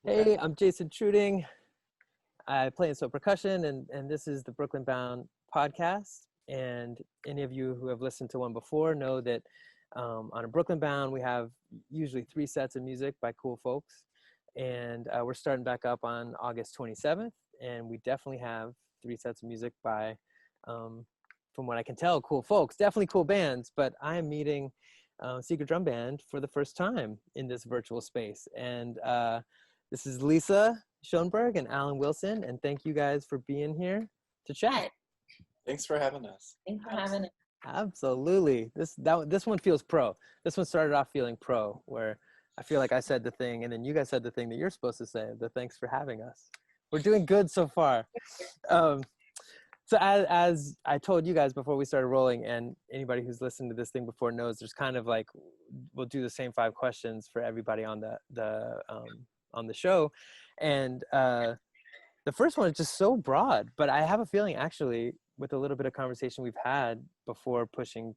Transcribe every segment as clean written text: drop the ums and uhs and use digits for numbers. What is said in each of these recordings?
Hey, I'm Jason Truding. I play in percussion, and this is the Brooklyn Bound podcast. And any of you who have listened to one before know that on a Brooklyn Bound, we have usually 3 sets of music by cool folks. And we're starting back up on August 27th. And we definitely have 3 sets of music by, from what I can tell, cool folks, definitely cool bands. But I am meeting Secret Drum Band for the first time in this virtual space. And this is Lisa Schoenberg and Alan Wilson, and thank you guys for being here to chat. Thanks for having us. Thanks for having us. Absolutely. This one feels pro. This one started off feeling pro, where I feel like I said the thing, and then you guys said the thing that you're supposed to say. The thanks for having us. We're doing good so far. So as I told you guys before we started rolling, and anybody who's listened to this thing before knows, there's kind of like, we'll do the same 5 questions for everybody on the show. And the first one is just so broad, but I have a feeling actually with a little bit of conversation we've had before pushing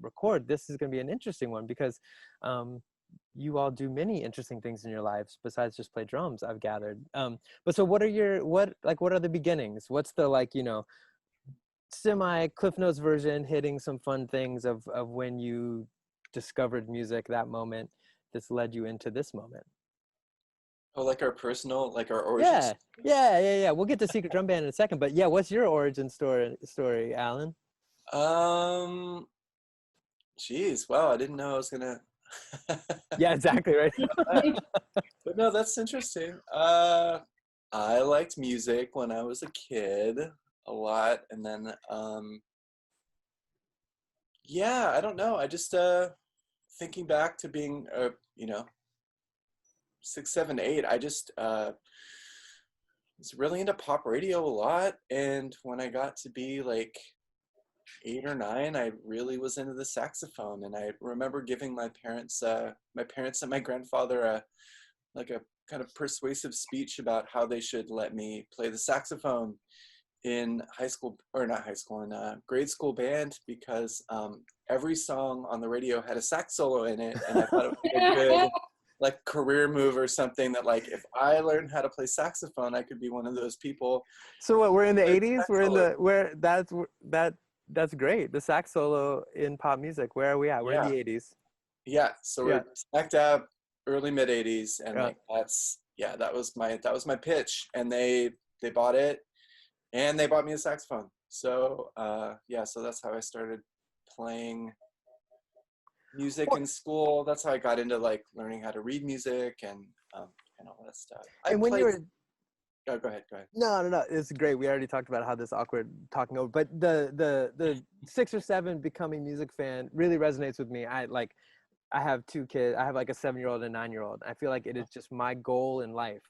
record, this is going to be an interesting one because you all do many interesting things in your lives besides just play drums, I've gathered. But so what are the beginnings? What's the semi Cliff Notes version, hitting some fun things of when you discovered music, that moment that's led you into this moment? Oh, like our origins? Yeah. We'll get to Secret Drum Band in a second, but yeah, what's your origin story, Alan? Geez, wow, I didn't know I was gonna. Yeah, exactly, right. But no, that's interesting. I liked music when I was a kid a lot, and then yeah, I don't know. I just thinking back to being 6, 7, 8, I just was really into pop radio a lot. And when I got to be like 8 or 9, I really was into the saxophone. And I remember giving my parents and my grandfather a kind of persuasive speech about how they should let me play the saxophone in grade school band, because every song on the radio had a sax solo in it. And I thought it would be a good career move or something, that if I learned how to play saxophone, I could be one of those people. So what, we're in the 80s? That's great. The sax solo in pop music. Where are we at? We're in the 80s. Yeah. So we're smack dab early mid 80s. And that was my pitch. And they bought it, and they bought me a saxophone. So so that's how I started playing music in school. That's how I got into learning how to read music and all that stuff. Go ahead. No, it's great. We already talked about how this awkward talking over, but the 6 or 7 becoming music fan really resonates with me. I have 2 kids. I have a 7-year-old and a 9-year-old. I feel like it is just my goal in life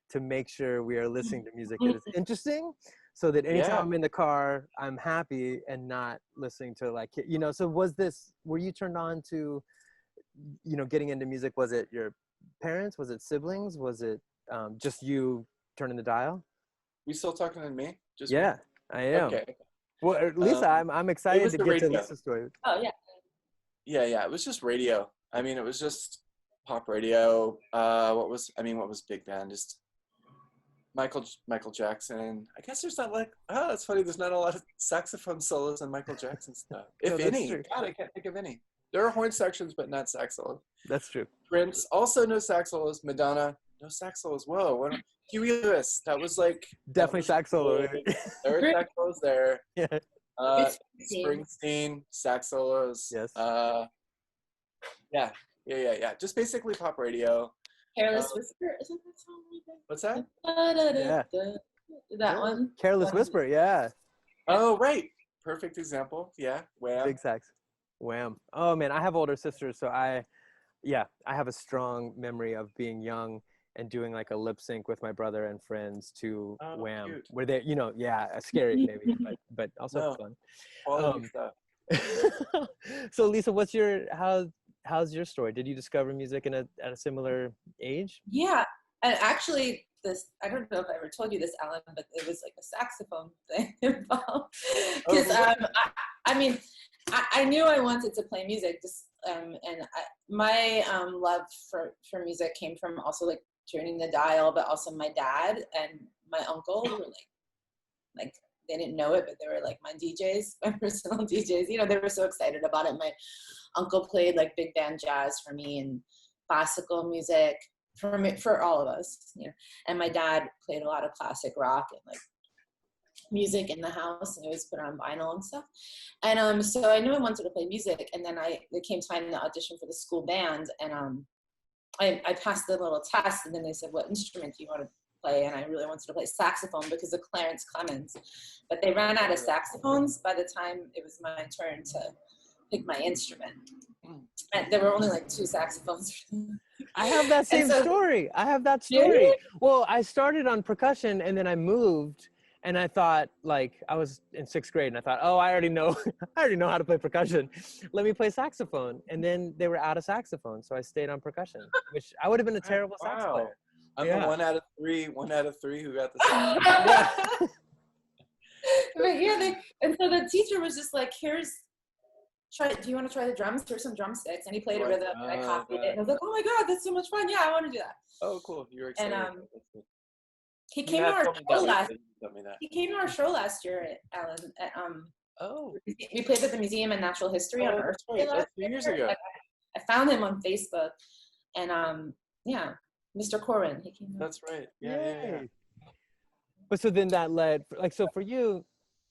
to make sure we are listening to music that is interesting, so that anytime I'm in the car, I'm happy and not listening to so were you turned on to, getting into music? Was it your parents? Was it siblings? Was it just you turning the dial? We still talking to me? Just me? I am. Okay. Well, Lisa, I'm excited to get to Lisa's story. Oh, yeah. Yeah, it was just radio. I mean, it was just pop radio. What was big band? Just Michael Jackson. I guess there's not that's funny. There's not a lot of saxophone solos in Michael Jackson stuff. If any. True. God, I can't think of any. There are horn sections, but not sax solos. That's true. Prince, also no sax solos. Madonna, no sax solos. Whoa. Huey Lewis, that was definitely sax solo. There were sax solos there. Yeah. Springsteen, sax solos. Yes. Yeah. Just basically pop radio. Careless Whisper, isn't that song? What's that? That one. Careless Whisper, yeah. Oh, right. Perfect example. Yeah. Wham. Big sax. Wham. Oh man, I have older sisters, so I have a strong memory of being young and doing a lip sync with my brother and friends to Wham. Cute. Where they, scary maybe, but also fun. Quality stuff. So Lisa, how's your story? Did you discover music at a similar age? Yeah, and actually, I don't know if I ever told you this, Alan, but it was a saxophone thing involved. Because I knew I wanted to play music, just my love for music came from also turning the dial, but also my dad and my uncle were like they didn't know it, but they were like my DJs, my personal DJs. You know, they were so excited about it. My uncle played like big band jazz for me and classical music for all of us. You know, and my dad played a lot of classic rock and like music in the house, and it was put on vinyl and stuff. And so I knew I wanted to play music, and then it came time to audition for the school band, and I passed the little test, and then they said, what instrument do you want to play? And I really wanted to play saxophone because of Clarence Clemens, but they ran out of saxophones by the time it was my turn to pick my instrument. And there were only like 2 saxophones. I have that same story. I have that story. Really? Well, I started on percussion and then I moved, and I thought, like, I was in 6th grade and I thought, oh, I already know how to play percussion. Let me play saxophone. And then they were out of saxophone, so I stayed on percussion, which I would have been a terrible sax player. I'm the one out of three who got the sax. Yeah. But yeah, and so the teacher was just like, do you want to try the drums? Here's some drumsticks. And he played a rhythm, and I copied it. And I was like, oh my God, that's so much fun. Yeah, I want to do that. Oh, cool. You're excited. And he came to our show last. He came to our show last year, Alan. We played at the Museum of Natural History on Earth. That's 2 years ago. I found him on Facebook, and yeah, Mr. Corwin. He came. That's right. Yeah. But so then that led, like, so for you,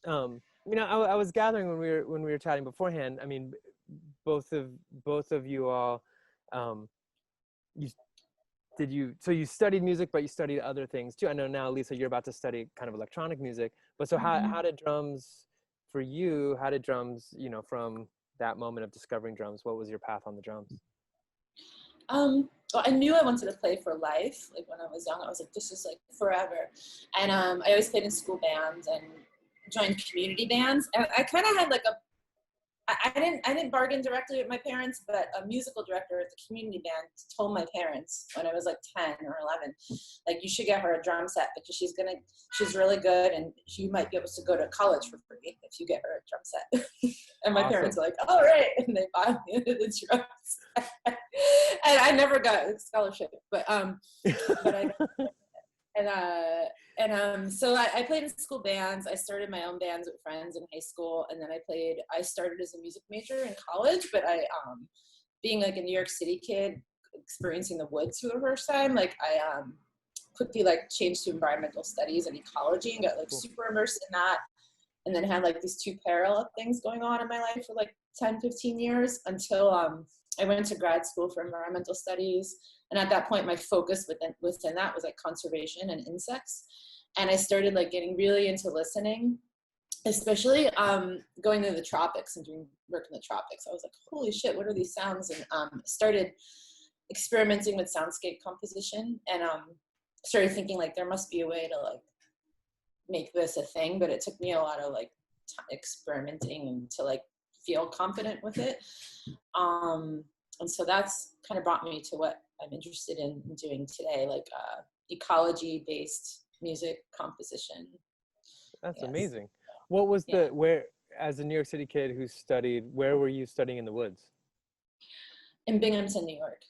you know, I was gathering when we were chatting beforehand. I mean, both of you all, so you studied music, but you studied other things too. I know now, Lisa, you're about to study kind of electronic music. But so how did drums, for you, you know, from that moment of discovering drums, what was your path on the drums? Well, I knew I wanted to play for life. Like when I was young, I was like, this is like forever. And I always played in school bands and joined community bands. And I kind of had like I didn't bargain directly with my parents, but a musical director at the community band told my parents when I was like 10 or 11, like, you should get her a drum set because she's really good and she might be able to go to college for free if you get her a drum set. And my parents were like, all right. And they bought me the drum set. And I never got a scholarship, but so I played in school bands. I started my own bands with friends in high school, and then I started as a music major in college, but being like a New York City kid, experiencing the woods for the first time, like I quickly like changed to environmental studies and ecology and got like super immersed in that, and then had like these 2 parallel things going on in my life for like 10, 15 years until I went to grad school for environmental studies. And at that point, my focus within that was like conservation and insects. And I started like getting really into listening, especially going to the tropics and doing work in the tropics. I was like, holy shit, what are these sounds? And started experimenting with soundscape composition, and started thinking like there must be a way to like make this a thing. But it took me a lot of like experimenting and to like feel confident with it. And so that's kind of brought me to what I'm interested in doing today, like ecology-based music composition. That's amazing. What was where, as a New York City kid who studied, where were you studying in the woods? In Binghamton, New York.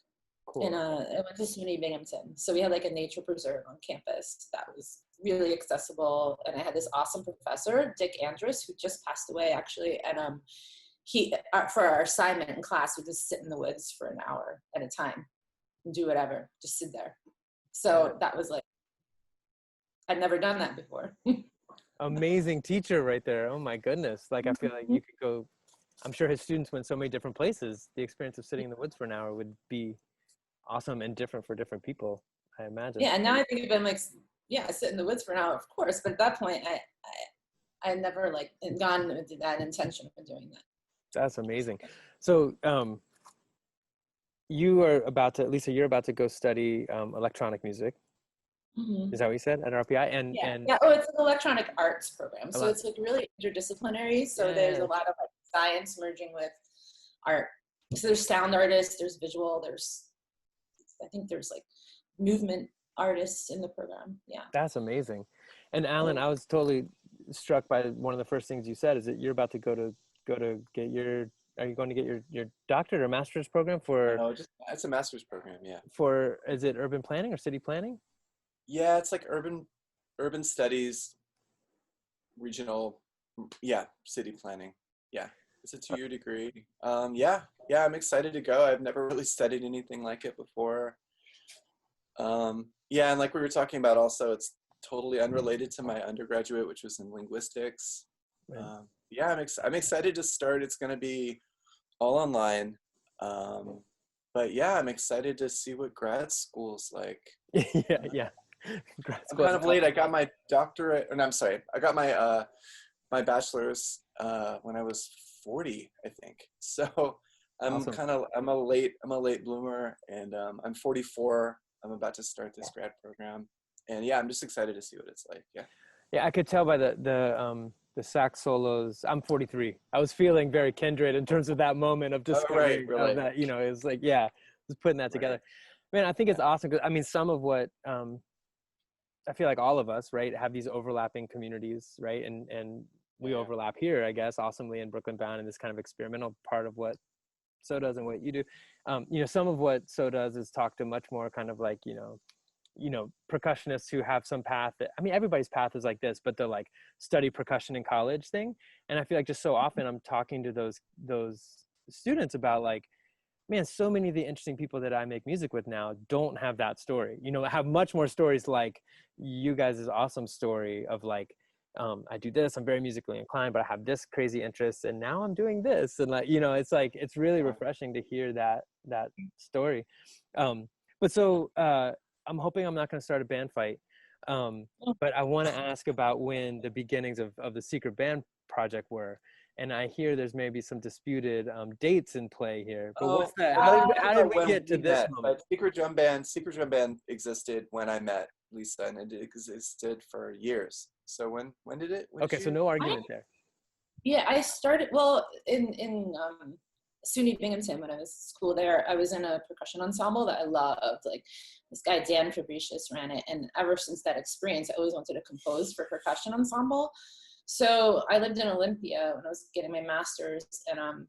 Cool. I went to SUNY Binghamton. So we had like a nature preserve on campus that was really accessible. And I had this awesome professor, Dick Andrus, who just passed away actually. And he, for our assignment in class, we just sit in the woods for an hour at a time and do whatever, just sit there. So that was like, I'd never done that before. Amazing teacher right there. Oh my goodness. Like, I feel like you could go, I'm sure his students went so many different places. The experience of sitting in the woods for an hour would be awesome and different for different people, I imagine. Yeah, and now I think of him like, yeah, I sit in the woods for an hour, of course. But at that point, I never like gone with that intention of doing that. That's amazing. So you are about to, Lisa, you're about to go study electronic music. Mm-hmm. Is that what you said at RPI? And oh, it's an electronic arts program. So it's like really interdisciplinary. So there's a lot of like science merging with art. So there's sound artists, there's visual, I think there's like movement artists in the program. Yeah. That's amazing. And Alan, I was totally struck by one of the first things you said is that you're about to go to get your are you going to get your doctorate or master's program for? No, just it's a master's program. Yeah. For, is it urban planning or city planning? Yeah, it's like urban studies, regional, yeah, city planning. Yeah, it's a 2-year degree. Yeah, I'm excited to go. I've never really studied anything like it before. Yeah, and like we were talking about, also, it's totally unrelated to my undergraduate, which was in linguistics. Right. Yeah, I'm excited to start. It's going to be all online. But yeah, I'm excited to see what grad school's like. Yeah. I'm kind of late. I got my doctorate, and I'm sorry, I got my my bachelor's when I was 40, I think. So I'm Awesome. I'm a late bloomer, and I'm 44. I'm about to start this grad program, and yeah, I'm just excited to see what it's like. Yeah. Yeah, I could tell by the sax solos. I'm 43. I was feeling very kindred in terms of that moment of Oh, right, discovery of really. that. It was like, yeah, just putting that together. Right. Man, I think Yeah. it's awesome because I mean, some of what I feel like all of us, right, have these overlapping communities, right, and we Yeah. overlap here, I guess, awesomely in Brooklyn Bound in this kind of experimental part of what So does and what you do. Some of what So does is talk to much more kind of like percussionists who have some path that, I mean, everybody's path is like this, but they're like study percussion in college thing. And I feel like just so often I'm talking to those students about like, man, so many of the interesting people that I make music with now don't have that story, have much more stories like you guys' awesome story of like, I do this, I'm very musically inclined, but I have this crazy interest and now I'm doing this. And like, it's really refreshing to hear that story. But so I'm hoping I'm not going to start a band fight. But I want to ask about when the beginnings of the Secret Band project were. And I hear there's maybe some disputed dates in play here. But Oh, what's that? well, How did we when get to we this met, moment? but Secret Drum Band existed when I met Lisa, and it existed for years. So when did it? When did Okay, so you? no argument there. Yeah, I started, well, in SUNY Binghamton, when I was in school there, I was in a percussion ensemble that I loved. Like, this guy, Dan Fabricius, ran it. And ever since that experience, I always wanted to compose for percussion ensemble. So I lived in Olympia when I was getting my master's, and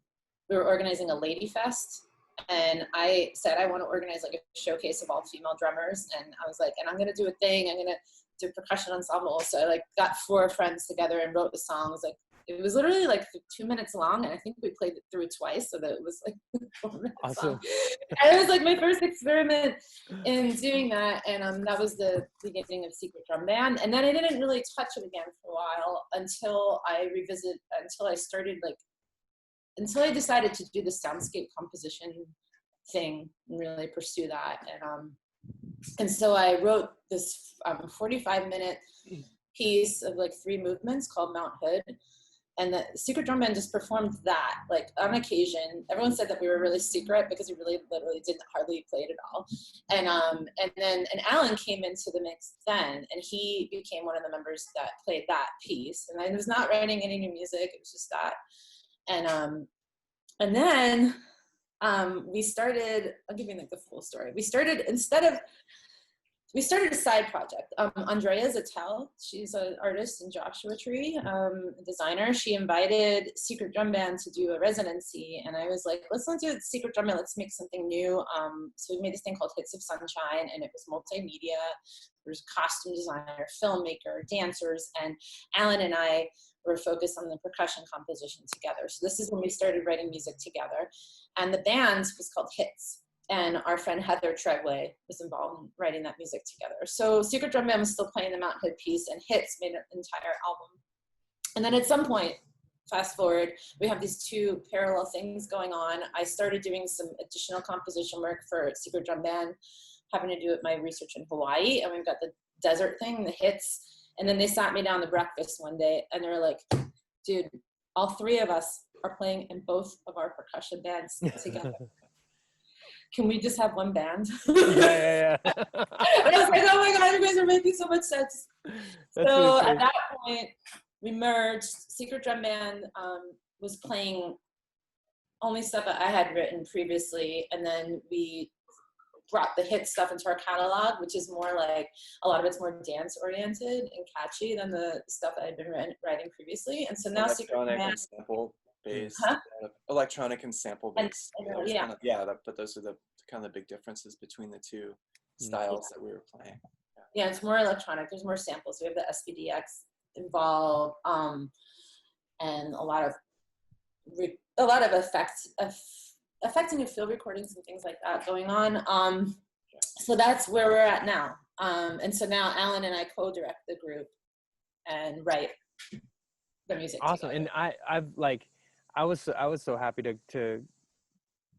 we were organizing a Lady Fest. And I said, I want to organize like a showcase of all female drummers. And I was like, and I'm going to do a thing. I'm going to do percussion ensemble. So I like got 4 friends together and wrote the songs. Like, it was literally like 2 minutes long, and I think we played it through twice, so that it was like a 4-minute Awesome. song. And it was like my first experiment in doing that, and that was the beginning of Secret Drum Band. And then I didn't really touch it again for a while until I decided to do the soundscape composition thing and really pursue that. And so I wrote this 45-minute piece of like 3 movements called Mount Hood. And the Secret Drum Band just performed that, like, on occasion. Everyone said that we were really secret because we really literally didn't hardly play it at all. And then Alan came into the mix then, and he became one of the members that played that piece. And I was not writing any new music; it was just that. And then we started. I'll give you like the full story. We started a side project. Andrea Zattel, she's an artist in Joshua Tree, a designer. She invited Secret Drum Band to do a residency, and I was like, let's not do Secret Drum Band, let's make something new. So we made this thing called Hits of Sunshine, and it was multimedia. There's a costume designer, filmmaker, dancers, and Alan and I were focused on the percussion composition together. So this is when we started writing music together. And the band was called Hits. And our friend Heather Treadway was involved in writing that music together. So Secret Drum Band was still playing the Mount Hood piece, and Hits made an entire album. And then at some point, fast forward, we have these 2 parallel things going on. I started doing some additional composition work for Secret Drum Band, having to do with my research in Hawaii. And we've got the desert thing, the Hits. And then they sat me down to breakfast one day, and they were like, dude, all 3 of us are playing in both of our percussion bands together. Can we just have one band? Yeah. And I was like, oh my God, you guys are making so much sense. So at that point, we merged. Secret Drum Band was playing only stuff that I had written previously, and then we brought the hit stuff into our catalog, which is more like, a lot of it's more dance oriented and catchy than the stuff that I'd been writing previously. And so now Secret Drum Band, based, Huh? electronic and sample based. Yeah. But those are the kind of the big differences between the two styles that we were playing. Yeah, it's more electronic. There's more samples. We have the SPDX involved, and a lot of affecting of field recordings and things like that going on. So that's where we're at now. And so now Alan and I co-direct the group and write the music. Awesome. Together. And I was so happy to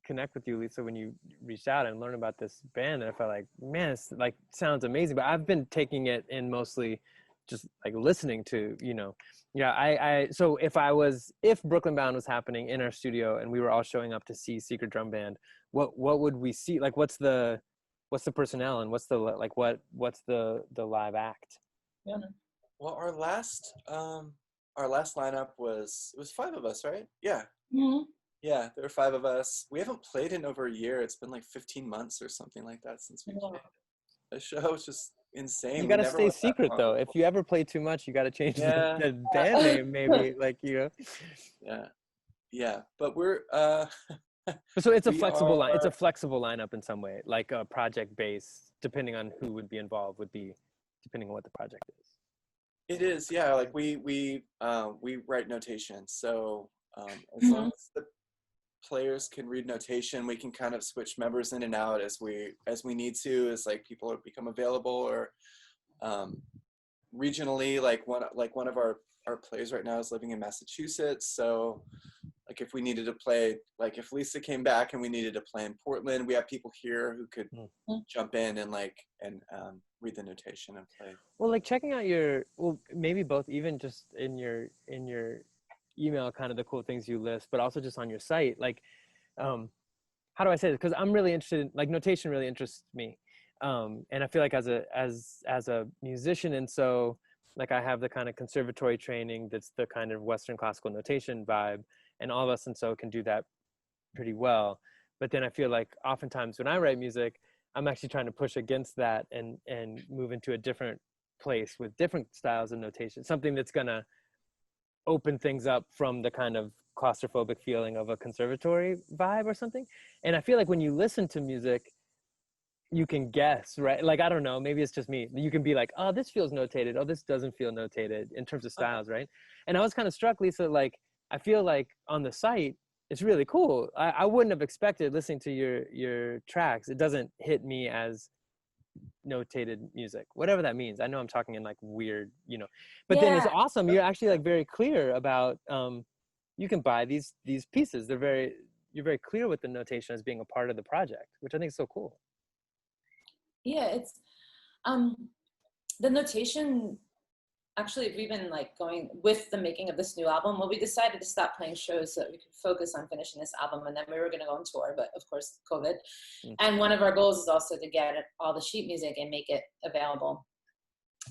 connect with you, Lisa, when you reached out and learned about this band, and I felt like, man, it's like sounds amazing. But I've been taking it in mostly just like listening to, so if Brooklyn Bound was happening in our studio and we were all showing up to see Secret Drum Band, what would we see? Like, what's the personnel and what's the live act? Yeah. Well, our last lineup was 5 of us, right? Yeah. Mm-hmm. Yeah, there were 5 of us. We haven't played in over a year. It's been like 15 months or something like that since we played a show. It's just insane. You got to stay secret though. If you ever play too much, you got to change the band name, maybe. Yeah. But we're so it's a flexible line. It's a flexible lineup in some way, like a project base, depending on who would be involved, would be depending on what the project is. It is, yeah. Like we write notation, so as long as the players can read notation, we can kind of switch members in and out as we need to, as like people become available, or regionally, like one of our players right now is living in Massachusetts, so like if we needed to play, like if Lisa came back and we needed to play in Portland, we have people here who could jump in and read the notation and play. Well, like checking out maybe both, even just in your email, kind of the cool things you list, but also just on your site, like how do I say this? Because I'm really interested in, like, notation really interests me, and I feel like as a musician, and so like I have the kind of conservatory training that's the kind of Western classical notation vibe, and all of us and so can do that pretty well. But then I feel like oftentimes when I write music, I'm actually trying to push against that and move into a different place with different styles of notation, something that's gonna open things up from the kind of claustrophobic feeling of a conservatory vibe or something. And I feel like when you listen to music, you can guess, right? Like, I don't know, maybe it's just me. You can be like, oh, this feels notated. Oh, this doesn't feel notated in terms of styles, right? And I was kind of struck, Lisa, like, I feel like on the site, it's really cool. I wouldn't have expected, listening to your tracks, it doesn't hit me as notated music, whatever that means. I know I'm talking in like weird, but then it's awesome. You're actually like very clear about, you can buy these pieces. You're very clear with the notation as being a part of the project, which I think is so cool. Yeah, it's the notation. Actually, we've been like going with the making of this new album. Well, we decided to stop playing shows so that we could focus on finishing this album, and then we were going to go on tour, but of course, COVID. And one of our goals is also to get all the sheet music and make it available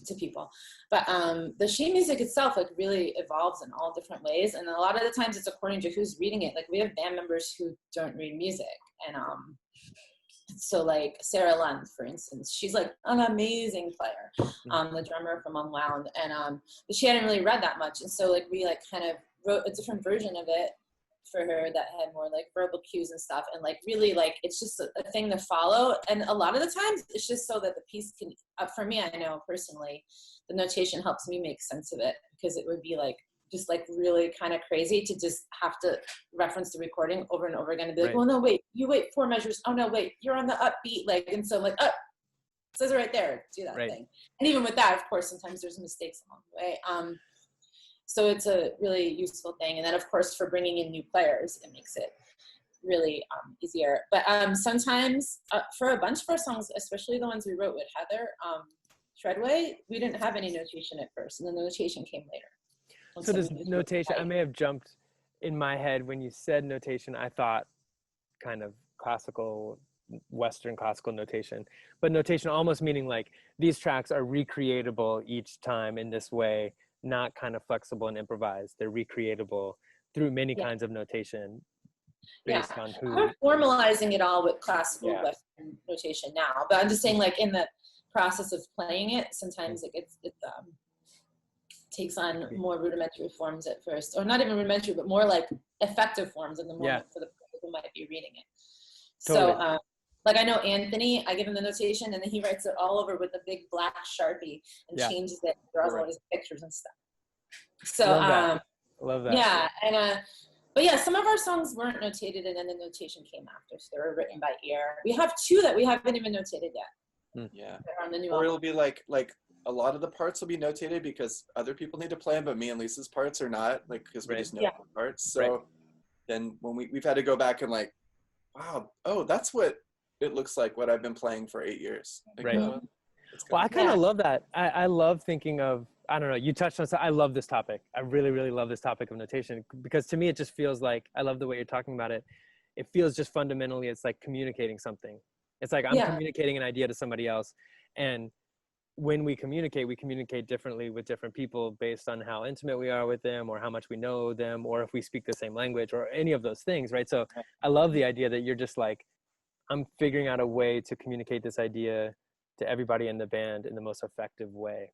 to people. But the sheet music itself like really evolves in all different ways, and a lot of the times it's according to who's reading it. Like we have band members who don't read music, and so like Sarah Lund, for instance, she's like an amazing player, the drummer from Unwound, and but she hadn't really read that much, and so like we like kind of wrote a different version of it for her that had more like verbal cues and stuff, and like really like it's just a thing to follow, and a lot of the times it's just so that the piece can, for me, I know personally, the notation helps me make sense of it, because it would be like just like really kind of crazy to just have to reference the recording over and over again and be like, well, no, wait, you wait 4 measures. Oh no, wait, you're on the upbeat. Like, and so I'm like, oh, it says it right there, do that thing. And even with that, of course, sometimes there's mistakes along the way. So it's a really useful thing. And then of course, for bringing in new players, it makes it really easier. But sometimes for a bunch of our songs, especially the ones we wrote with Heather, Treadway, we didn't have any notation at first, and then the notation came later. So does notation, I may have jumped in my head when you said notation, I thought kind of classical, Western classical notation, but notation almost meaning like these tracks are recreatable each time in this way, not kind of flexible and improvised. They're recreatable through many kinds of notation based on who. We're formalizing it all with classical Western notation now, but I'm just saying like in the process of playing it, sometimes it takes on more rudimentary forms at first, or not even rudimentary, but more like effective forms in the moment for the people who might be reading it. Totally. So, like I know Anthony, I give him the notation and then he writes it all over with a big black Sharpie and changes it, draws all these pictures and stuff. So, love that. Yeah, and but yeah, some of our songs weren't notated and then the notation came after, so they were written by ear. We have 2 that we haven't even notated yet. Yeah. They're on the new Or album. it'll be like a lot of the parts will be notated because other people need to play them, but me and Lisa's parts are not, like, because we just know the parts. So then when we've had to go back and like, wow, oh, that's what it looks like, what I've been playing for 8 years. Like, Well, I kind of love that. I love thinking of, I don't know, you touched on, I love this topic. I really, really love this topic of notation because to me, it just feels like, I love the way you're talking about it. It feels just fundamentally, it's like communicating something. It's like I'm communicating an idea to somebody else. And when we communicate differently with different people based on how intimate we are with them or how much we know them, or if we speak the same language or any of those things, right? So I love the idea that you're just like, I'm figuring out a way to communicate this idea to everybody in the band in the most effective way.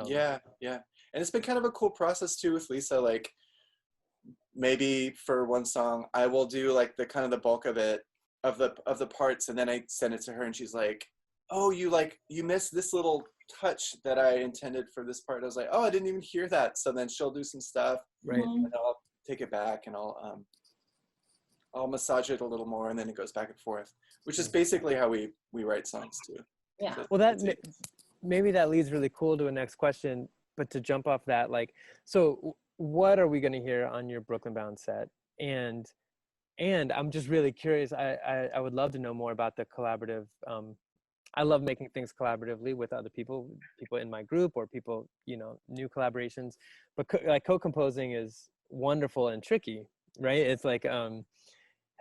Yeah. And it's been kind of a cool process too with Lisa. Like maybe for one song, I will do like the kind of the bulk of it, of the parts, and then I send it to her and she's like, oh, you missed this little touch that I intended for this part. I was like, oh, I didn't even hear that. So then she'll do some stuff, right? And I'll take it back and I'll massage it a little more, and then it goes back and forth, which is basically how we write songs too. Yeah. So well, maybe that leads really cool to a next question, but to jump off that, like, so what are we going to hear on your Brooklyn Bound set? And I'm just really curious. I would love to know more about the collaborative. I love making things collaboratively with other people in my group or people, new collaborations, but co-composing is wonderful and tricky, right? It's like,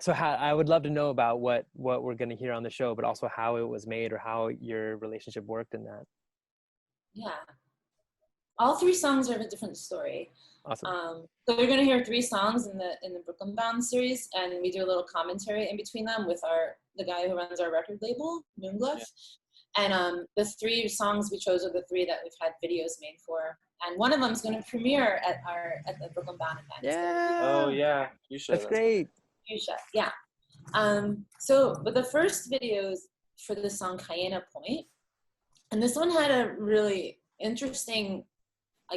so I would love to know about what we're going to hear on the show, but also how it was made or how your relationship worked in that. Yeah. All 3 songs are of a different story. Awesome. So we're going to hear 3 songs in the Brooklyn Bound series, and we do a little commentary in between them with the guy who runs our record label, Moonglyph. Yeah. And the 3 songs we chose are the 3 that we've had videos made for, and one of them is going to premiere at the Brooklyn Bound event. Yeah. Oh yeah, you should. That's great. You should. Yeah. But the first videos for the song Cayena Point, and this one had a really interesting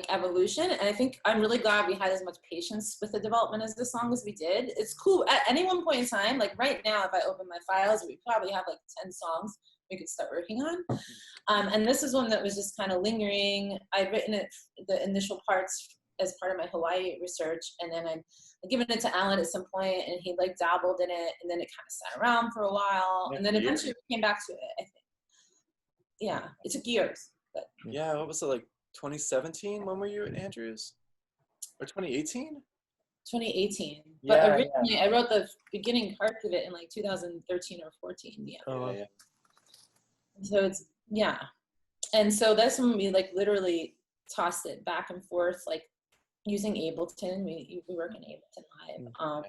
evolution, and I think I'm really glad we had as much patience with the development as the song as we did. It's cool at any one point in time, like right now if I open my files, we probably have 10 songs we could start working on, and this is one that was just kind of lingering. I'd written the initial parts as part of my Hawaii research, and then I'd given it to Alan at some point, and he dabbled in it, and then it kind of sat around for a while, and then eventually we came back to it. I think it took years, but what was it, 2017? When were you at Andrews? Or 2018? 2018. But originally, I wrote the beginning parts of it in 2013 or 14. Yeah. So it's and so that's when we literally tossed it back and forth, using Ableton. We work in Ableton Live.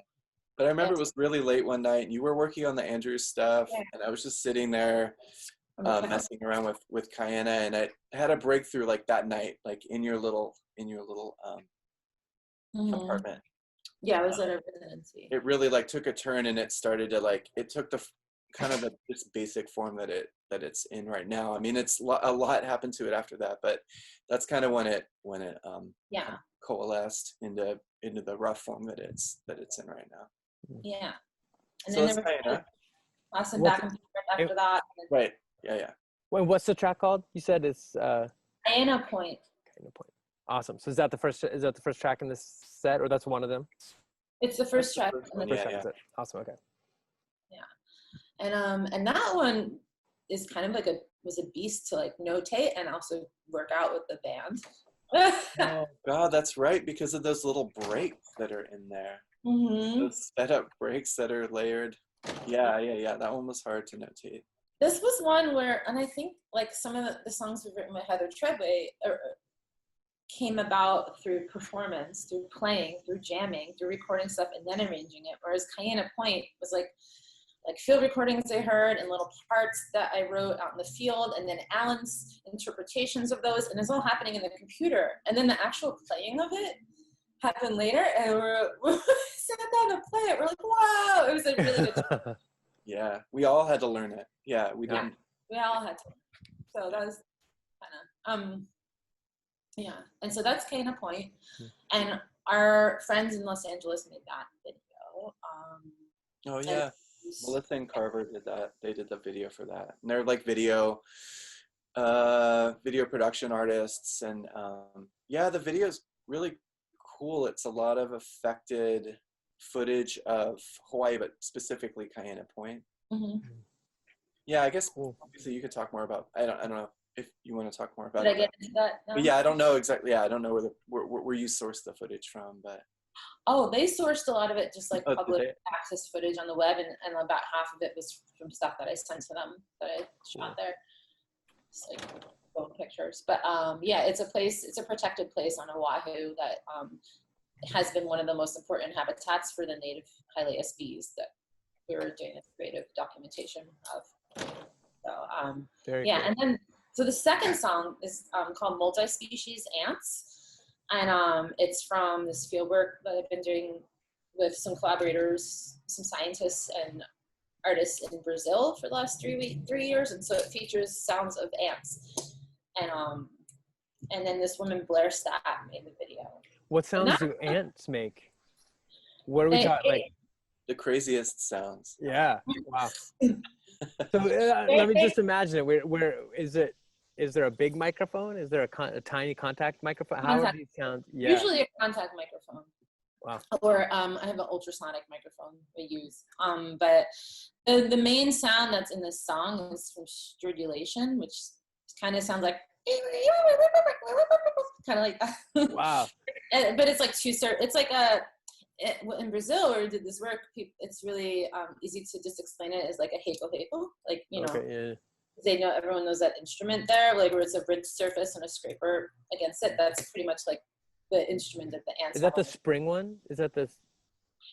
But I remember it was really late one night, and you were working on the Andrews stuff, and I was just sitting there. Messing around with Cayena, and I had a breakthrough that night, in your little apartment. Yeah, it was at our residency. It really took a turn, and it started to it took the kind of this basic form that it's in right now. I mean, it's a lot happened to it after that, but that's kind of when it coalesced into the rough form that it's in right now. Yeah, and so then there was Cayena. Awesome back and forth after that. Right. Yeah. Wait, what's the track called? You said it's Cayena Point. Cayena Point. Awesome. So is that the first track in this set, or that's one of them? It's the first track. Awesome. Okay. Yeah, and that one is kind of was a beast to notate and also work out with the band. Oh God, that's right, because of those little breaks that are in there. Mm-hmm. Those sped up breaks that are layered. Yeah. That one was hard to notate. This was one where, and I think some of the songs we've written with Heather Treadway came about through performance, through playing, through jamming, through recording stuff and then arranging it. Whereas Cayena Point was like field recordings I heard and little parts that I wrote out in the field, and then Alan's interpretations of those, and it's all happening in the computer. And then the actual playing of it happened later, and we sat down to play it. We're like, wow, it was a really good time. Yeah, we all had to learn it. Yeah, we didn't. We all had to. So that was kind of yeah. And so that's Kana Point, and our friends in Los Angeles made that video. Oh yeah, Melissa and Carver did that. They did the video for that, and they're like video production artists, and yeah, the video's really cool. It's a lot of affected footage of Hawaii, but specifically Kana Point. Yeah, I guess obviously you could talk more about. I don't know if you want to talk more about Did it. I get into that? No? But yeah, I don't know exactly. Yeah, I don't know where you sourced the footage from, but. Oh, they sourced a lot of it just like Oh, public access footage on the web, and about half of it was from stuff that I sent to them that I shot there. It's like phone pictures. But yeah, it's a protected place on Oahu that has been one of the most important habitats for the native Hylaeus bees that we were doing a creative documentation of. So Very yeah, cool. and then so the second song is called Multispecies Ants, and it's from this field work that I've been doing with some collaborators, some scientists and artists in Brazil for the last 3 years, and so it features sounds of ants, and then this woman Blair Stat made the video. What sounds do ants make? What are we talking like? The craziest sounds. Yeah. Wow. So let me just imagine it. Where is it? Is there a big microphone? Is there a tiny contact microphone? How are these sounds? Yeah. Usually a contact microphone. Wow. Or I have an ultrasonic microphone we use. But the main sound that's in this song is from stridulation, which kind of sounds like kind of like that. Wow. But it's like it's like in Brazil where we did this work, it's really easy to just explain it as like a heiko, like, you know. Okay, yeah. Everyone knows that instrument there, like where it's a ridge surface and a scraper against it. That's pretty much like the instrument that the ants. Is that the spring one? Is that the?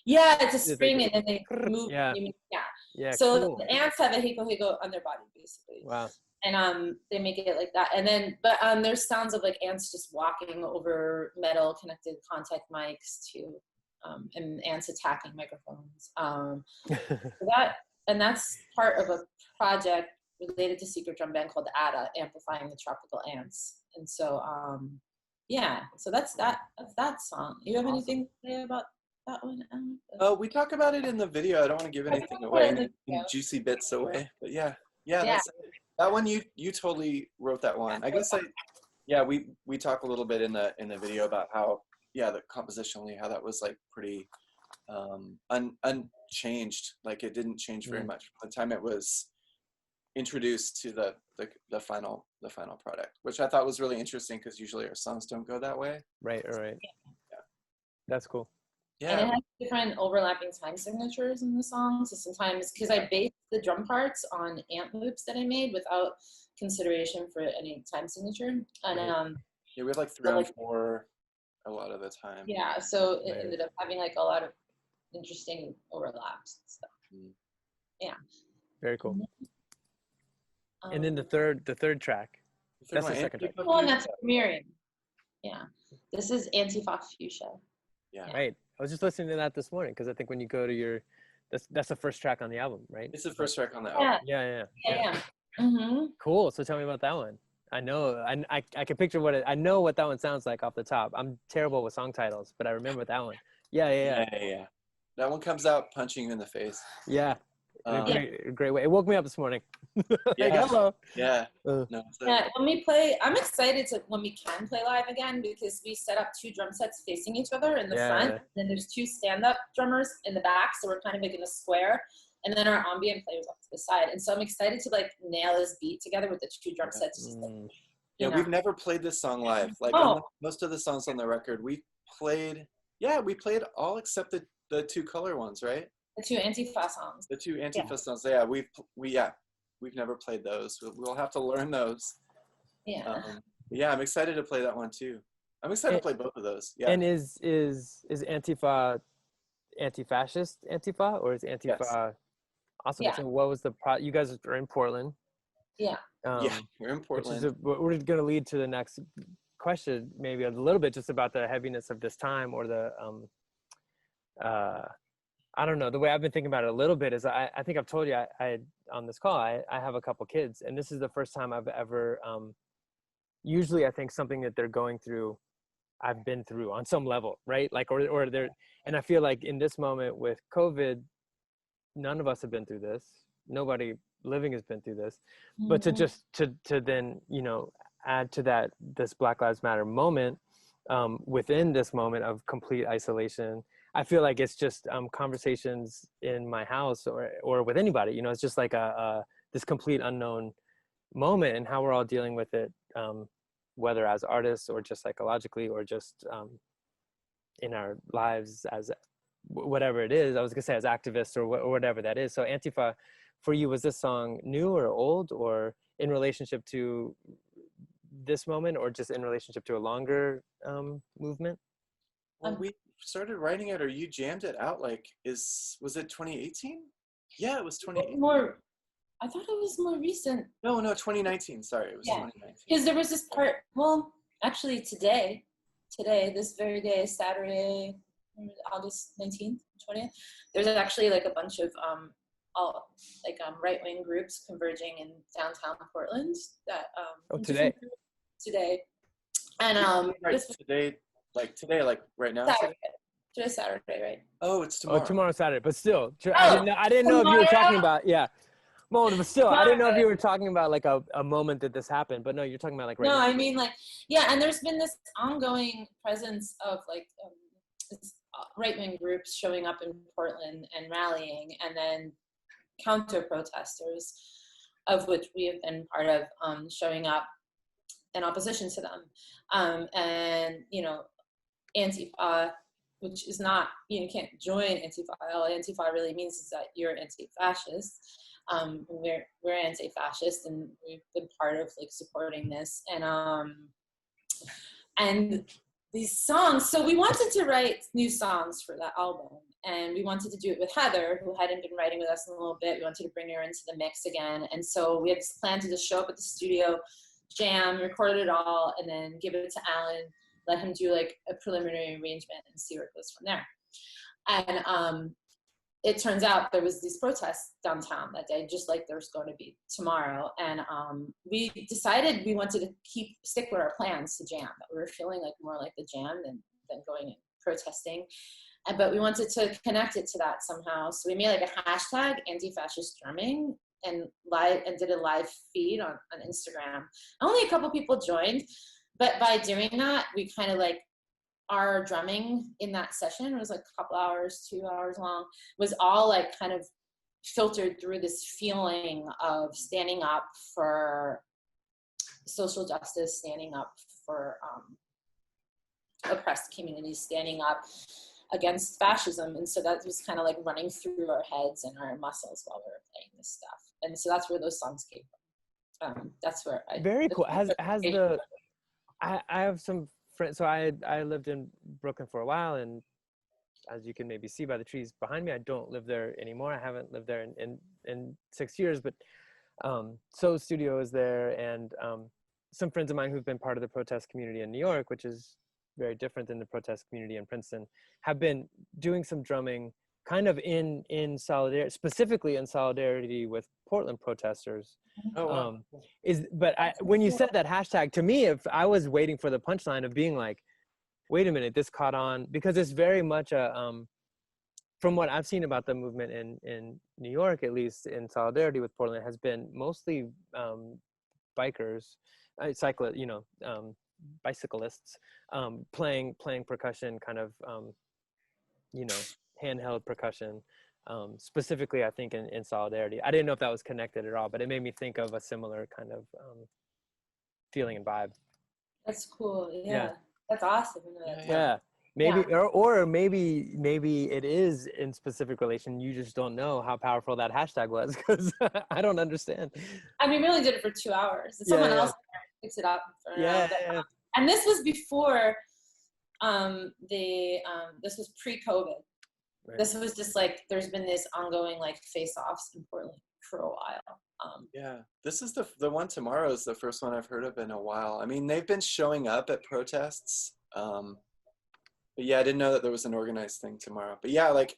Yeah, it's a spring, and then they move. Yeah. Yeah. So cool. the ants have a heiko on their body, basically. Wow. And they make it like that. And then, but there's sounds of like ants just walking over metal connected contact mics to, and ants attacking microphones. That's part of a project related to Secret Drum Band called ADA, Amplifying the Tropical Ants. And so, yeah, so that's that song. You have anything to say about that one? Oh, we talk about it in the video. I don't want to give anything away, any juicy bits away, but yeah. That one you totally wrote that one. I guess we talk a little bit in the video about how the compositionally how that was like pretty unchanged. Like it didn't change very much from the time it was introduced to the final product, which I thought was really interesting because usually our songs don't go that way. Right. Yeah. That's cool. Yeah. And it has different overlapping time signatures in the song. So sometimes, because I based the drum parts on ant loops that I made without consideration for any time signature. And we have like 3 on 4 a lot of the time. Yeah, so it ended up having like a lot of interesting overlaps and stuff. Yeah. Very cool. And then the third track. That's the second track. Oh, and that's premiering. Yeah. This is Antifa Fuchsia. Yeah. Right. I was just listening to that this morning because I think when you go to that's the first track on the album, right? It's the first track on the album. Yeah. Mm-hmm. Cool. So tell me about that one. I know I can picture I know what that one sounds like off the top. I'm terrible with song titles, but I remember that one. Yeah. That one comes out punching you in the face. Yeah. In a great way. It woke me up this morning. Yeah. Like, hello. Yeah. I'm excited when we can play live again because we set up 2 drum sets facing each other in the front. And then there's 2 stand-up drummers in the back, so we're kind of like in a square. And then our ambient players off to the side. And so I'm excited to like nail this beat together with the 2 drum sets. Just like, we've never played this song live. Like most of the songs on the record, we played all except the 2 color ones, right? The 2 Antifa songs. The 2 Antifa songs. Yeah, we've never played those. We'll have to learn those. Yeah. I'm excited to play that one too. I'm excited to play both of those. Yeah. And is Antifa anti-fascist Antifa or is Antifa Awesome. Yeah. So what was you guys are in Portland. Yeah. Yeah, we're in Portland. We're going to lead to the next question, maybe a little bit just about the heaviness of this time, or the I don't know, the way I've been thinking about it a little bit is I think I've told you I on this call I have a couple kids, and this is the first time I've ever usually I think something that they're going through I've been through on some level, right? Like or they're, and I feel like in this moment with COVID, none of us have been through this. Nobody living has been through this. But to just to then, you know, add to that this Black Lives Matter moment within this moment of complete isolation, I feel like it's just conversations in my house or with anybody, you know, it's just like this complete unknown moment, and how we're all dealing with it, whether as artists or just psychologically or just in our lives as whatever it is. I was gonna say as activists or whatever that is. So Antifa, for you, was this song new or old, or in relationship to this moment, or just in relationship to a longer movement? Well, we started writing it, or you jammed it out, like, was it 2018? Yeah, it was 2018. I thought it was more recent. No, 2019. Sorry, it was 2019. Because there was this part, well, actually today, this very day, Saturday, August 19th, 20th, there's actually like a bunch of right-wing groups converging in downtown Portland that today. And today, like right now. Saturday. Today's Saturday, right? Oh, it's tomorrow. Oh, tomorrow's Saturday, but still, I didn't know if you were talking about moment, but still, I didn't know if you were talking about like a moment that this happened, but no, you're talking about like right now. No, I mean like, yeah, and there's been this ongoing presence of like right-wing groups showing up in Portland and rallying, and then counter-protesters, of which we have been part of, showing up in opposition to them. And, you know, Antifa, which is not, you can't join Antifa. All Antifa really means is that you're anti-fascist. We're anti-fascist, and we've been part of like supporting this, and these songs. So we wanted to write new songs for that album, and we wanted to do it with Heather, who hadn't been writing with us in a little bit. We wanted to bring her into the mix again, and so we had this plan to just show up at the studio, jam, record it all, and then give it to Alan, let him do like a preliminary arrangement, and see where it goes from there. And it turns out there was these protests downtown that day, just like there's going to be tomorrow. And we decided we wanted to stick with our plans to jam. That we were feeling like more like the jam than going and protesting. But we wanted to connect it to that somehow. So we made like a hashtag anti-fascist drumming and did a live feed on Instagram. Only a couple people joined, but by doing that, we kind of like, our drumming in that session was like a couple hours, 2 hours long, was all like kind of filtered through this feeling of standing up for social justice, standing up for oppressed communities, standing up against fascism. And so that was kind of like running through our heads and our muscles while we were playing this stuff. And so that's where those songs came from. That's where very cool. I have some friends. So I lived in Brooklyn for a while, and as you can maybe see by the trees behind me, I don't live there anymore. I haven't lived there in 6 years, but So Studio is there, and some friends of mine who've been part of the protest community in New York, which is very different than the protest community in Princeton, have been doing some drumming kind of in solidarity, specifically in solidarity with Portland protesters. Oh, wow. When you said that hashtag, to me, if I was waiting for the punchline of being like, wait a minute, this caught on, because it's very much from what I've seen about the movement in New York, at least in solidarity with Portland, has been mostly bikers, bicyclists, playing percussion, kind of, handheld percussion, specifically, I think, in solidarity. I didn't know if that was connected at all, but it made me think of a similar kind of feeling and vibe. That's cool. Yeah. That's awesome. Yeah. Maybe, yeah. or maybe it is in specific relation. You just don't know how powerful that hashtag was, because I don't understand. I mean, we only did it for 2 hours. Someone else picks it up. And this was before this was pre-COVID. Right. this was just like, there's been this ongoing like face-offs in Portland for a while. Yeah, this is the one tomorrow is the first one I've heard of in a while. I mean, they've been showing up at protests, but yeah, I didn't know that there was an organized thing tomorrow. But yeah, like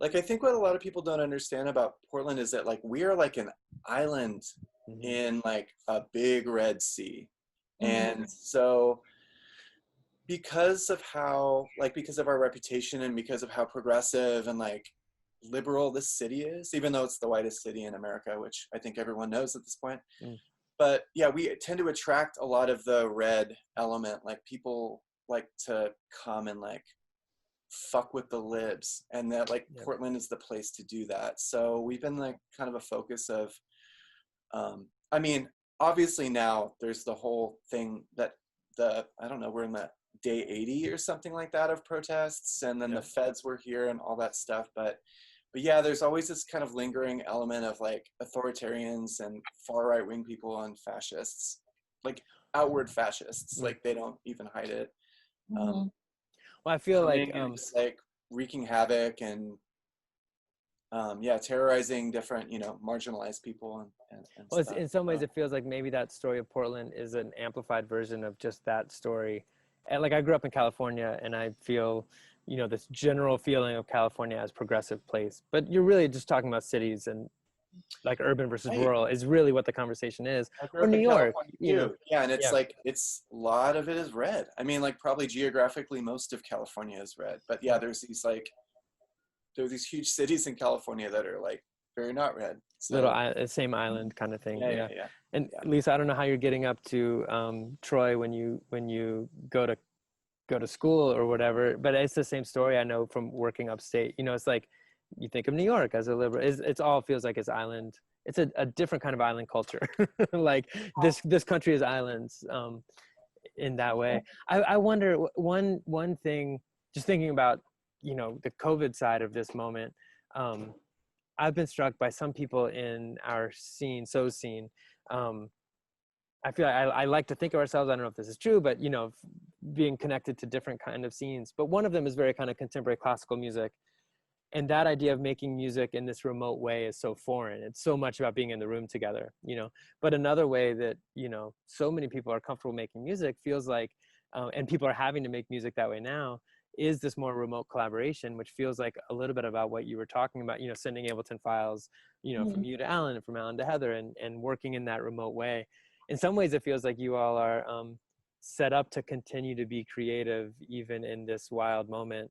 I think what a lot of people don't understand about Portland is that like we are like an island in like a big Red Sea, and so because of how because of our reputation and because of how progressive and like liberal this city is, even though it's the whitest city in America, which I think everyone knows at this point. But yeah, we tend to attract a lot of the red element. Like people like to come and like fuck with the libs, and that like Portland is the place to do that. So we've been like kind of a focus of, I mean, obviously now there's the whole thing that I don't know, we're in the day 80 or something like that of protests, and then the feds were here and all that stuff. But yeah, there's always this kind of lingering element of like authoritarians and far right wing people and fascists, like outward fascists, like they don't even hide it. Well, I feel like just like wreaking havoc and terrorizing different, marginalized people and well, stuff. in some ways it feels like maybe that story of Portland is an amplified version of just that story. And like I grew up in California, and I feel this general feeling of California as progressive place, but you're really just talking about cities, and like urban versus rural is really what the conversation is. Or New York, yeah, and it's like it's a lot of it is red. I mean, like probably geographically most of California is red, but yeah, there's these huge cities in California that are like very not red. So, little same island kind of thing. Yeah. And Lisa, I don't know how you're getting up to Troy when you go to school or whatever, but it's the same story. I know from working upstate. It's like you think of New York as a liberal. It's all feels like it's island. It's a different kind of island culture. Like this country is islands in that way. I wonder one thing. Just thinking about the COVID side of this moment. I've been struck by some people in our scene. I feel like I like to think of ourselves, I don't know if this is true, but being connected to different kind of scenes. But one of them is very kind of contemporary classical music. And that idea of making music in this remote way is so foreign. It's so much about being in the room together, But another way that, so many people are comfortable making music feels like, and people are having to make music that way now, is this more remote collaboration, which feels like a little bit about what you were talking about, sending Ableton files, from you to Alan and from Alan to Heather, and working in that remote way. In some ways, it feels like you all are set up to continue to be creative, even in this wild moment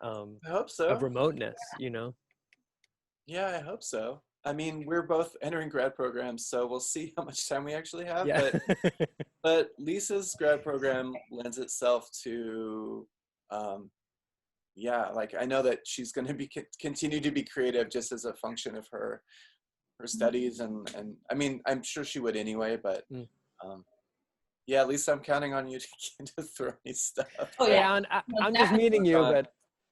I hope so. of remoteness, Yeah, I hope so. I mean, we're both entering grad programs, so we'll see how much time we actually have. Yeah. But Lisa's grad program lends itself to, like I know that she's going to be continue to be creative just as a function of her studies, and I mean, I'm sure she would anyway, but yeah, Lisa, I'm counting on you to throw me stuff. Oh yeah, and I'm just meeting you, but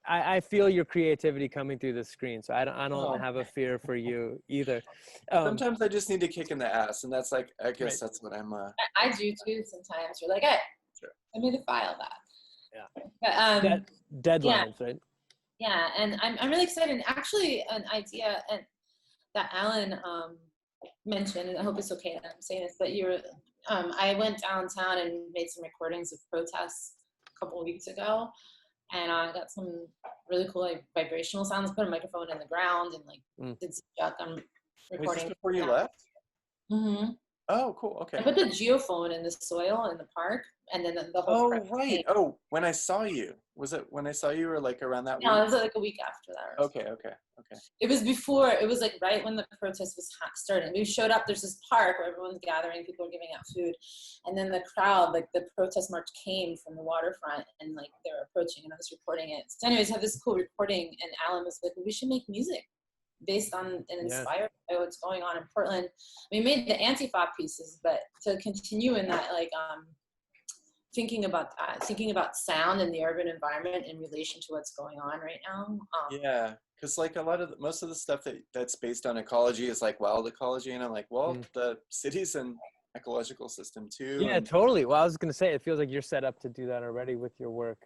I feel your creativity coming through the screen, so I don't have a fear for you either. Sometimes I just need a kick in the ass, and that's like, I guess that's what I'm. I do too. Sometimes you're like, hey, send me the file that. Yeah. But, deadlines, right? Yeah, and I'm really excited. And actually, an idea that Alan mentioned, and I hope it's okay that I'm saying this, but I went downtown and made some recordings of protests a couple of weeks ago, and I got some really cool like vibrational sounds. Put a microphone in the ground and like did some shotgun recording. Was this before you left? Mm-hmm. Oh, cool. Okay. I put the geophone in the soil in the park, and then the whole. Oh, right. Oh, when I saw you. Was it when I saw you, or like around that week? No, it was like a week after that. Okay. It was before. It was like right when the protest was starting. We showed up. There's this park where everyone's gathering. People are giving out food, and then the crowd, like the protest march, came from the waterfront, and like they were approaching, and I was recording it. So, anyways, I have this cool recording, and Alan was like, "We should make music based on and inspired by what's going on in Portland." We made the Antifa pieces, but to continue in that, like thinking about sound and the urban environment in relation to what's going on right now. Yeah, because like most of the stuff that's based on ecology is like wild ecology, and I'm like, well, the city's an ecological system too. Yeah, totally. Well, I was gonna say, it feels like you're set up to do that already with your work.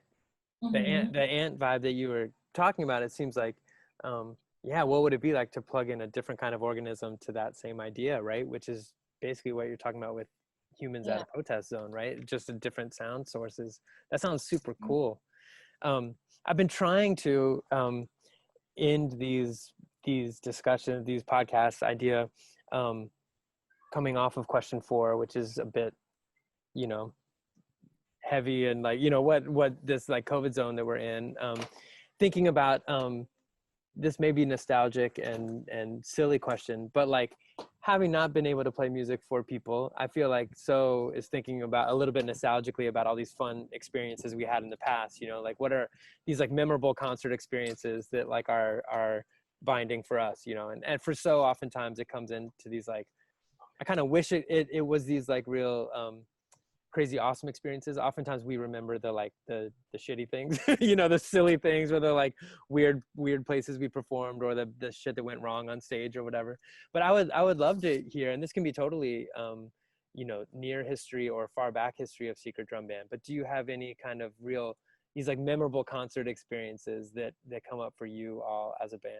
The ant vibe that you were talking about it, it seems like, yeah, what would it be like to plug in a different kind of organism to that same idea, right? Which is basically what you're talking about with humans at a protest zone, right? Just a different sound sources. That sounds super cool. I've been trying to end these discussions, these podcasts idea, coming off of question 4, which is a bit, you know, heavy and like, you know, what this like COVID zone that we're in, thinking about this may be nostalgic and silly question, but like having not been able to play music for people, I feel like So is thinking about a little bit nostalgically about all these fun experiences we had in the past, you know, like what are these like memorable concert experiences that like are binding for us, you know, and for So oftentimes it comes into these like, I kind of wish it was these like real crazy awesome experiences. Oftentimes we remember the like the shitty things, you know, the silly things, or the like weird places we performed, or the shit that went wrong on stage or whatever. But I would love to hear, and this can be totally you know, near history or far back history of Secret Drum Band, but do you have any kind of real, these like memorable concert experiences that come up for you all as a band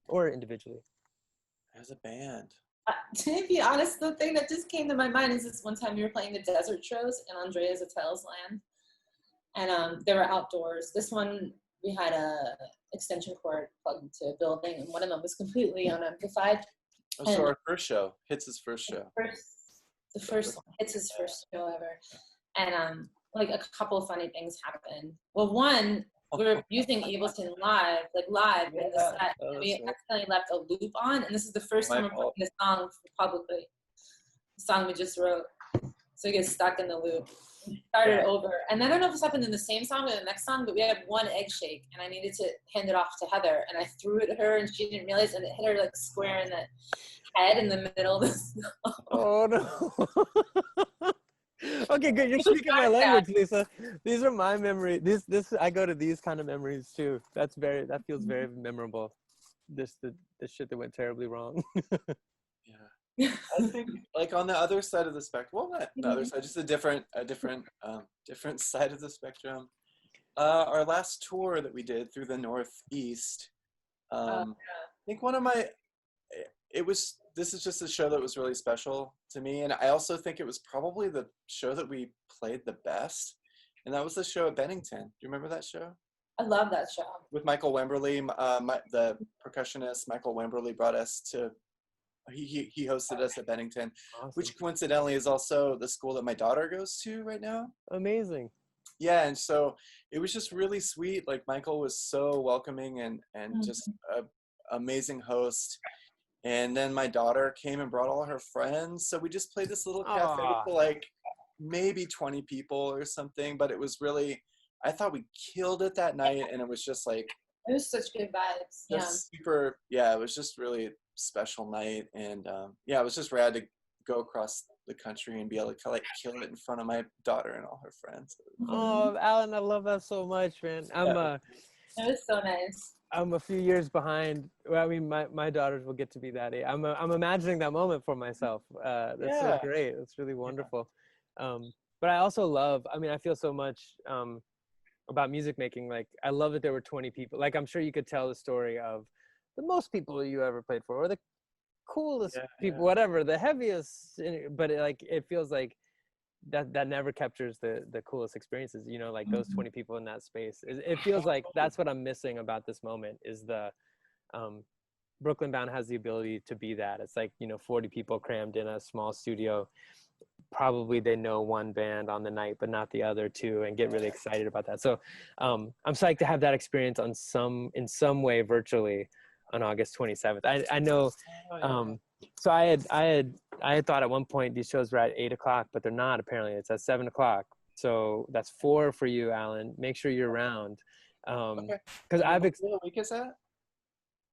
or individually? As a band. To be honest, the thing that just came to my mind is this one time we were playing the desert shows in Andrea's Hotels land, and they were outdoors. This one we had a extension cord plugged into a building, and one of them was completely unamplified. Oh, so our first show, Hits' first show. The first one, Hits' first show ever, and like a couple of funny things happened. Well, one, we were using Ableton live in the set, and we accidentally left a loop on, and this is the first time we're playing this song publicly. The song we just wrote, so we get stuck in the loop. We started over, and I don't know if this happened in the same song or the next song, but we had one egg shake, and I needed to hand it off to Heather, and I threw it at her, and she didn't realize, and it hit her like square in the head in the middle of the song. Oh no. Okay, good. You're speaking my language, Lisa. These are my memories. This I go to these kind of memories too. That feels very memorable. The shit that went terribly wrong. Yeah. I think like on the other side of the spectrum, well, not the other side, just a different side of the spectrum. Our last tour that we did through the Northeast, I think this is just a show that was really special to me, and I also think it was probably the show that we played the best, and that was the show at Bennington. Do you remember that show? I love that show. With Michael Wemberly, the percussionist Michael Wemberly brought us to, he hosted us at Bennington, awesome. Which coincidentally is also the school that my daughter goes to right now. Amazing. Yeah, and so it was just really sweet. Like Michael was so welcoming and just an amazing host. And then my daughter came and brought all her friends. So we just played this little cafe for like maybe 20 people or something. But it was really, I thought we killed it that night. And it was just like, it was such good vibes. Yeah. Super, yeah, it was just really special night. And yeah, it was just rad to go across the country and be able to like kill it in front of my daughter and all her friends. Oh, Alan, I love that so much, man. It was so nice. I'm a few years behind. Well, I mean, my daughters will get to be that age. I'm imagining that moment for myself. That's so great. That's really wonderful. But I also love, I mean, I feel so much about music making. Like, I love that there were 20 people. Like, I'm sure you could tell the story of the most people you ever played for, or the coolest people, whatever, the heaviest. But it feels like that never captures the coolest experiences, you know, like those 20 people in that space. It feels like that's what I'm missing about this moment is the Brooklyn Bound has the ability to be that. It's like, you know, 40 people crammed in a small studio. Probably they know one band on the night but not the other two, and get really excited about that. So I'm psyched to have that experience in some way virtually on August 27th. I know so I had thought at one point these shows were at 8 o'clock, but they're not. Apparently, it's at 7 o'clock. So that's 4 for you, Alan. Make sure you're around. Because What day of the week is that?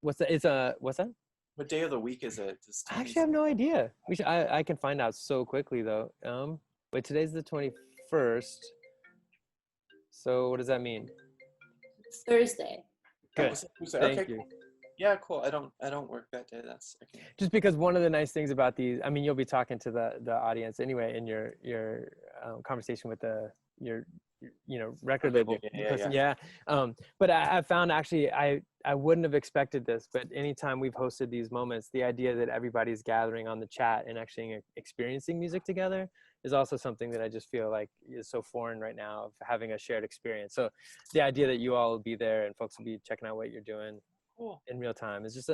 What's that? What's that? What day of the week is it? I actually have no idea. I can find out so quickly though. Wait, today's the 21st. So what does that mean? It's Thursday. Good. Thank you. Yeah, cool. I don't work that day. Just because one of the nice things about these, I mean, you'll be talking to the audience anyway in your conversation with your record label person. Yeah. But I found actually I wouldn't have expected this, but anytime we've hosted these moments, the idea that everybody's gathering on the chat and actually experiencing music together is also something that I just feel like is so foreign right now, of having a shared experience. So the idea that you all will be there and folks will be checking out what you're doing in real time is just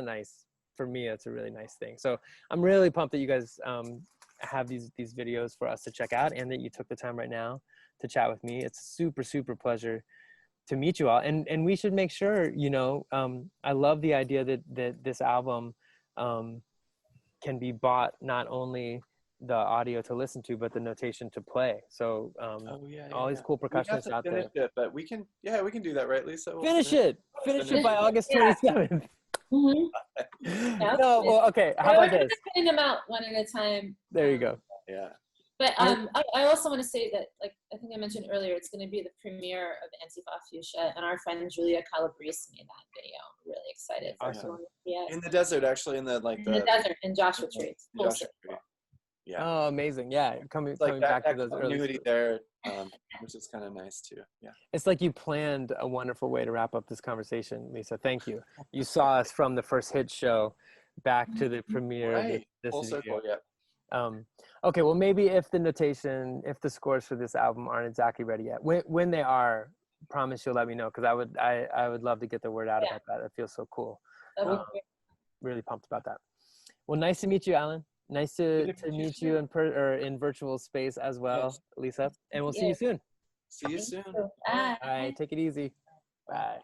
for me, it's a really nice thing. So I'm really pumped that you guys have these videos for us to check out, and that you took the time right now to chat with me. It's a super, super pleasure to meet you all. And we should make sure, I love the idea that this album can be bought, not only the audio to listen to, but the notation to play. So all these cool percussionists out there. But we can do that, right, Lisa? Finish it by August 27th. Mm-hmm. No, well, okay. How about this? Putting them out one at a time. There you go. Yeah. But I also want to say that, like I think I mentioned earlier, it's going to be the premiere of Antifa Fuchsia, and our friend Julia Calabrese made that video. I'm really excited. Awesome. Yeah. In the desert, actually, in the desert, in Joshua Tree. Yeah. Oh, amazing. Yeah. Coming back to those early there, which is kind of nice too. Yeah. It's like you planned a wonderful way to wrap up this conversation, Lisa. Thank you. You saw us from the first hit show back to the premiere. Right. Full circle, yeah. Okay, well, maybe if the scores for this album aren't exactly ready yet, when they are, promise you'll let me know, because I would love to get the word out about that. It feels so cool. Really pumped about that. Well, nice to meet you, Alan. Nice to meet you in virtual space as well, Lisa. And we'll see you soon. See you soon. Bye. All right, take it easy. Bye.